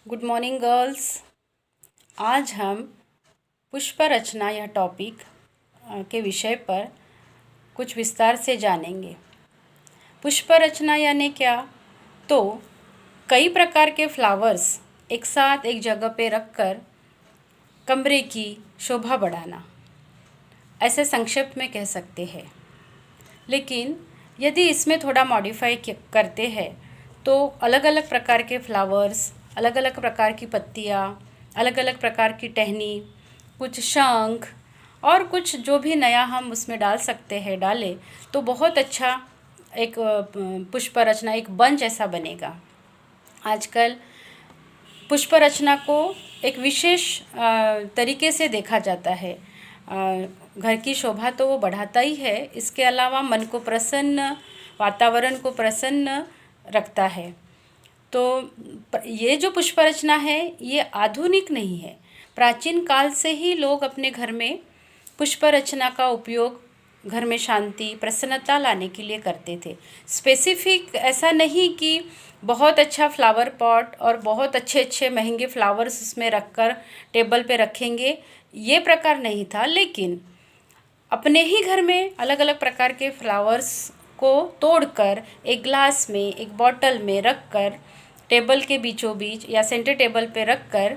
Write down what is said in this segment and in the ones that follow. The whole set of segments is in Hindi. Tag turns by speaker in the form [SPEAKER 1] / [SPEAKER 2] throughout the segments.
[SPEAKER 1] Good morning girls. आज हम पुष्प रचना या टॉपिक के विषय पर कुछ विस्तार से जानेंगे। पुष्प रचना यानी क्या? तो कई प्रकार के फ्लावर्स एक साथ एक जगह पे रखकर कमरे की शोभा बढ़ाना, ऐसे संक्षिप्त में कह सकते हैं। लेकिन यदि इसमें थोड़ा मॉडिफाई करते हैं तो अलग अलग प्रकार के फ्लावर्स, अलग अलग प्रकार की पत्तियाँ, अलग अलग प्रकार की टहनी, कुछ शंख और कुछ जो भी नया हम उसमें डाल सकते हैं डालें तो बहुत अच्छा एक पुष्प रचना, एक बंच ऐसा बनेगा। आजकल पुष्प रचना को एक विशेष तरीके से देखा जाता है। घर की शोभा तो वो बढ़ाता ही है, इसके अलावा मन को प्रसन्न, वातावरण को प्रसन्न रखता है। तो ये जो पुष्प रचना है ये आधुनिक नहीं है। प्राचीन काल से ही लोग अपने घर में पुष्प रचना का उपयोग घर में शांति, प्रसन्नता लाने के लिए करते थे। स्पेसिफिक ऐसा नहीं कि बहुत अच्छा फ्लावर पॉट और बहुत अच्छे अच्छे महंगे फ्लावर्स उसमें रखकर टेबल पे रखेंगे, ये प्रकार नहीं था। लेकिन अपने ही घर में अलग अलग प्रकार के फ्लावर्स को तोड़कर एक ग्लास में, एक बॉटल में रखकर टेबल के बीचों बीच या सेंटर टेबल पे रखकर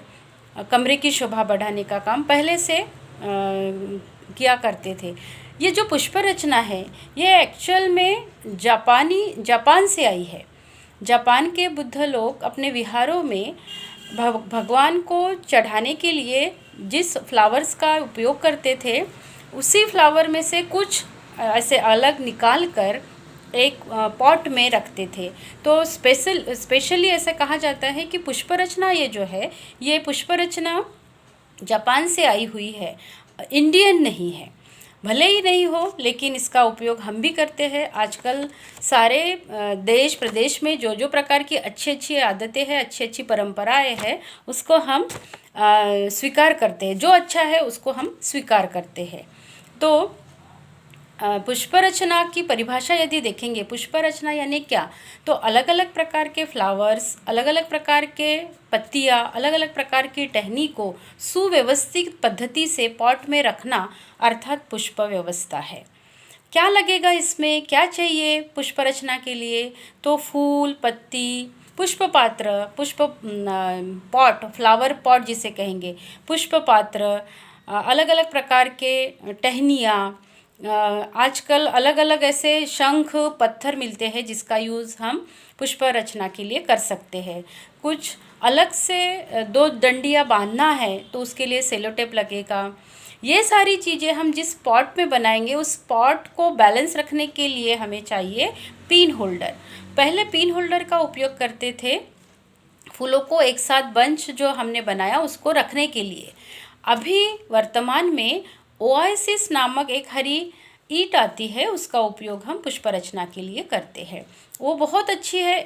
[SPEAKER 1] कमरे की शोभा बढ़ाने का काम पहले से किया करते थे। ये जो पुष्प रचना है ये एक्चुअल में जापान से आई है। जापान के बुद्ध लोग अपने विहारों में भगवान को चढ़ाने के लिए जिस फ्लावर्स का उपयोग करते थे उसी फ्लावर में से कुछ ऐसे अलग निकाल कर एक पॉट में रखते थे। तो स्पेशली ऐसा कहा जाता है कि पुष्प रचना ये जो है, ये पुष्प रचना जापान से आई हुई है, इंडियन नहीं है। भले ही नहीं हो लेकिन इसका उपयोग हम भी करते हैं। आजकल सारे देश प्रदेश में जो जो प्रकार की अच्छी अच्छी आदतें हैं, अच्छी अच्छी परंपराएं हैं, उसको हम स्वीकार करते हैं। जो अच्छा है उसको हम स्वीकार करते हैं। तो पुष्प रचना की परिभाषा यदि देखेंगे, पुष्प रचना यानी क्या, तो अलग अलग प्रकार के फ्लावर्स, अलग अलग प्रकार के पत्तियाँ, अलग अलग प्रकार की टहनी को सुव्यवस्थित पद्धति से पॉट में रखना अर्थात पुष्प व्यवस्था है। क्या लगेगा इसमें, क्या चाहिए पुष्प रचना के लिए? तो फूल, पत्ती, पुष्प पात्र, पुष्प पॉट, फ्लावर पॉट जिसे कहेंगे, पुष्प पात्र, अलग अलग प्रकार के टहनियाँ, आजकल अलग अलग ऐसे शंख पत्थर मिलते हैं जिसका यूज़ हम पुष्प रचना के लिए कर सकते हैं। कुछ अलग से दो डंडियाँ बांधना है तो उसके लिए सेलो टेप लगेगा। ये सारी चीज़ें हम जिस पॉट में बनाएंगे उस पॉट को बैलेंस रखने के लिए हमें चाहिए पिन होल्डर। पहले पिन होल्डर का उपयोग करते थे फूलों को एक साथ बंच जो हमने बनाया उसको रखने के लिए। अभी वर्तमान में ओआसिस नामक एक हरी ईंट आती है, उसका उपयोग हम पुष्प रचना के लिए करते हैं। वो बहुत अच्छी है,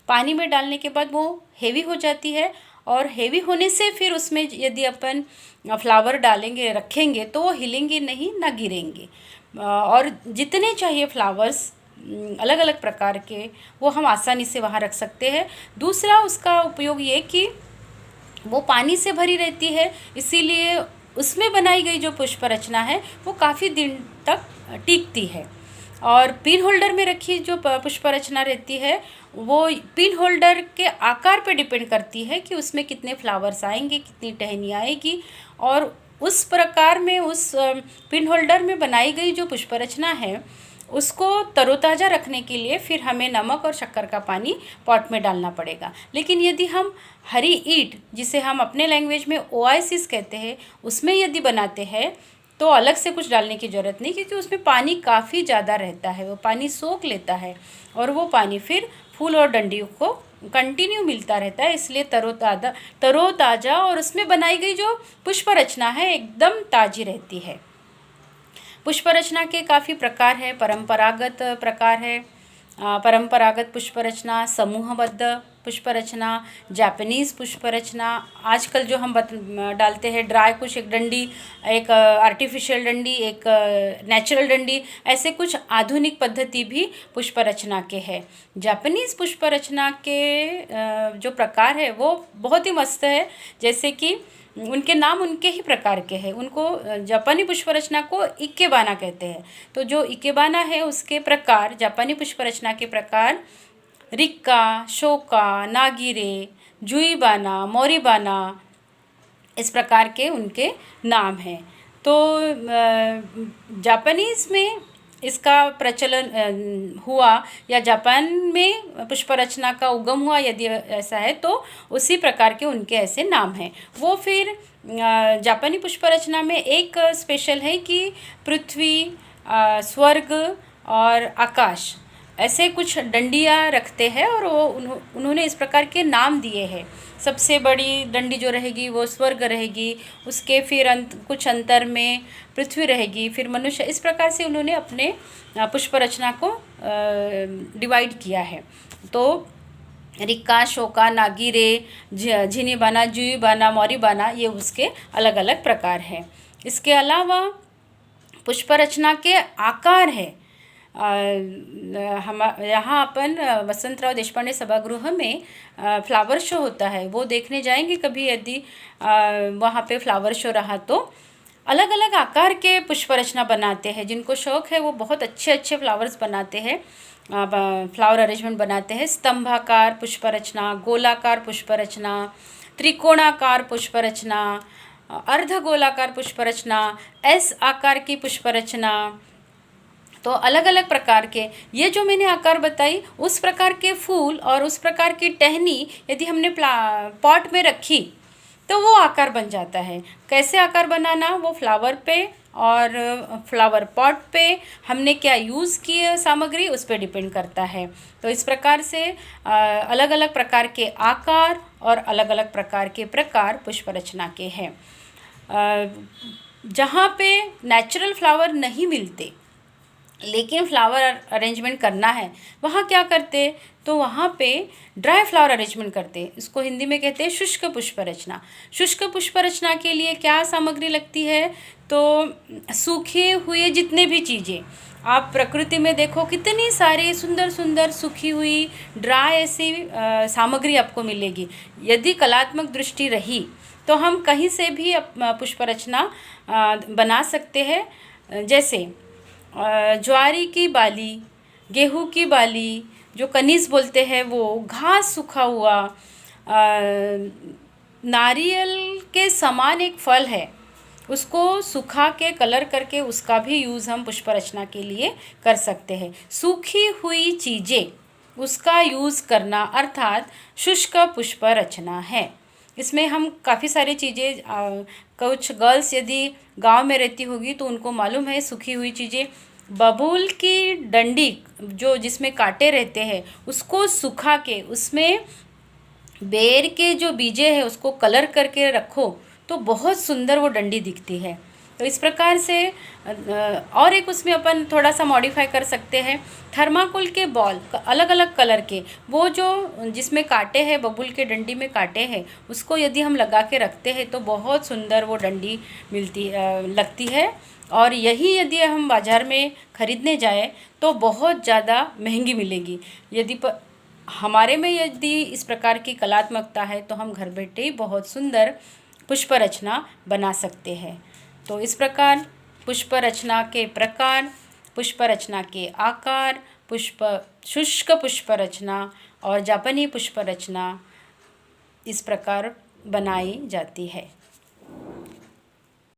[SPEAKER 1] पानी में डालने के बाद वो हेवी हो जाती है और हेवी होने से फिर उसमें यदि अपन फ्लावर डालेंगे, रखेंगे तो वो हिलेंगे नहीं, ना गिरेंगे। और जितने चाहिए फ्लावर्स अलग अलग प्रकार के वो हम आसानी से वहाँ रख सकते हैं। दूसरा उसका उपयोग ये कि वो पानी से भरी रहती है, इसीलिए उसमें बनाई गई जो पुष्प रचना है वो काफ़ी दिन तक टिकती है। और पिन होल्डर में रखी जो पुष्प रचना रहती है वो पिन होल्डर के आकार पे डिपेंड करती है कि उसमें कितने फ्लावर्स आएंगे, कितनी टहनी आएगी। और उस प्रकार में उस पिन होल्डर में बनाई गई जो पुष्प रचना है उसको तरोताज़ा रखने के लिए फिर हमें नमक और शक्कर का पानी पॉट में डालना पड़ेगा। लेकिन यदि हम हरी ईंट, जिसे हम अपने लैंग्वेज में ओआसिस कहते हैं, उसमें यदि बनाते हैं तो अलग से कुछ डालने की ज़रूरत नहीं, क्योंकि उसमें पानी काफ़ी ज़्यादा रहता है, वो पानी सोख लेता है और वो पानी फिर फूल और डंडियों को कंटिन्यू मिलता रहता है। इसलिए तरोताज़ा और उसमें बनाई गई जो पुष्प रचना है एकदम ताज़ी रहती है। पुष्प रचना के काफ़ी प्रकार है, परंपरागत प्रकार है, परंपरागत पुष्प रचना, समूहबद्ध पुष्प रचना, जापानीज़ पुष्प रचना, आजकल जो हम डालते हैं ड्राई कुश, एक डंडी, एक आर्टिफिशियल डंडी, एक नेचुरल डंडी, ऐसे कुछ आधुनिक पद्धति भी पुष्प रचना के हैं। जापानीज़ पुष्प रचना के जो प्रकार है वो बहुत ही मस्त है, जैसे कि उनके नाम उनके ही प्रकार के हैं। उनको जापानी पुष्प रचना को इकेबाना कहते हैं। तो जो इकेबाना है उसके प्रकार, जापानी पुष्प रचना के प्रकार रिक्का, शोका, नागिरे, जुईबाना, मोरीबाना, इस प्रकार के उनके नाम हैं। तो जापानीज़ में इसका प्रचलन हुआ या जापान में पुष्प रचना का उगम हुआ, यदि ऐसा है तो उसी प्रकार के उनके ऐसे नाम हैं। वो फिर जापानी पुष्प रचना में एक स्पेशल है कि पृथ्वी, स्वर्ग और आकाश, ऐसे कुछ डंडियाँ रखते हैं और वो उन्होंने इस प्रकार के नाम दिए हैं। सबसे बड़ी डंडी जो रहेगी वो स्वर्ग रहेगी, उसके फिर कुछ अंतर में पृथ्वी रहेगी, फिर मनुष्य, इस प्रकार से उन्होंने अपने पुष्प रचना को डिवाइड किया है। तो रिक्का, शोका, नागिरे, झिनीबाना, जुईबाना, मोरीबाना, ये उसके अलग अलग प्रकार हैं। इसके अलावा पुष्प रचना के आकार है। हम यहाँ अपन वसंतराव देशपांडे सभागृह में फ्लावर शो होता है, वो देखने जाएंगे कभी, यदि वहाँ पे फ्लावर शो रहा तो अलग अलग आकार के पुष्प रचना बनाते हैं। जिनको शौक़ है वो बहुत अच्छे अच्छे फ्लावर्स बनाते हैं, फ्लावर अरेंजमेंट बनाते हैं। स्तंभाकार पुष्प रचना, गोलाकार पुष्प रचना, त्रिकोणाकार पुष्प रचना, अर्धगोलाकार पुष्प रचना, एस आकार की पुष्प रचना। तो अलग अलग प्रकार के, ये जो मैंने आकार बताई, उस प्रकार के फूल और उस प्रकार की टहनी यदि हमने पॉट में रखी तो वो आकार बन जाता है। कैसे आकार बनाना, वो फ्लावर पे और फ्लावर पॉट पे हमने क्या यूज़ किए सामग्री, उस पे डिपेंड करता है। तो इस प्रकार से अलग अलग प्रकार के आकार और अलग अलग प्रकार के प्रकार पुष्प रचना के हैं। जहाँ पे नेचुरल फ्लावर नहीं मिलते लेकिन फ्लावर अरेंजमेंट करना है, वहाँ क्या करते, तो वहाँ पे ड्राई फ्लावर अरेंजमेंट करते। इसको हिंदी में कहते हैं शुष्क पुष्प रचना। शुष्क पुष्प रचना के लिए क्या सामग्री लगती है, तो सूखे हुए जितने भी चीज़ें आप प्रकृति में देखो, कितनी सारी सुंदर सुंदर सूखी हुई ड्राई ऐसी सामग्री आपको मिलेगी। यदि कलात्मक दृष्टि रही तो हम कहीं से भी पुष्प रचना बना सकते हैं। जैसे ज्वारी की बाली, गेहूं की बाली, जो कनीज बोलते हैं वो, घास सूखा हुआ, नारियल के समान एक फल है, उसको सुखा के कलर करके उसका भी यूज़ हम पुष्प रचना के लिए कर सकते हैं। सूखी हुई चीज़ें उसका यूज़ करना अर्थात शुष्क पुष्प रचना है। इसमें हम काफ़ी सारी चीज़ें, कुछ गर्ल्स यदि गांव में रहती होगी तो उनको मालूम है सूखी हुई चीज़ें, बबूल की डंडी जो जिसमें कांटे रहते हैं उसको सुखा के उसमें बेर के जो बीजे हैं उसको कलर करके रखो तो बहुत सुंदर वो डंडी दिखती है। तो इस प्रकार से और एक उसमें अपन थोड़ा सा मॉडिफाई कर सकते हैं। थर्माकोल के बॉल अलग अलग कलर के, वो जो जिसमें कांटे हैं, बबूल के डंडी में कांटे हैं, उसको यदि हम लगा के रखते हैं तो बहुत सुंदर वो डंडी लगती है। और यही यदि हम बाज़ार में ख़रीदने जाएं तो बहुत ज़्यादा महंगी मिलेगी। यदि हमारे में यदि इस प्रकार की कलात्मकता है तो हम घर बैठे ही बहुत सुंदर पुष्प रचना बना सकते हैं। तो इस प्रकार पुष्प रचना के प्रकार, पुष्प रचना के आकार, शुष्क पुष्प रचना और जापानी पुष्प रचना इस प्रकार बनाई जाती है।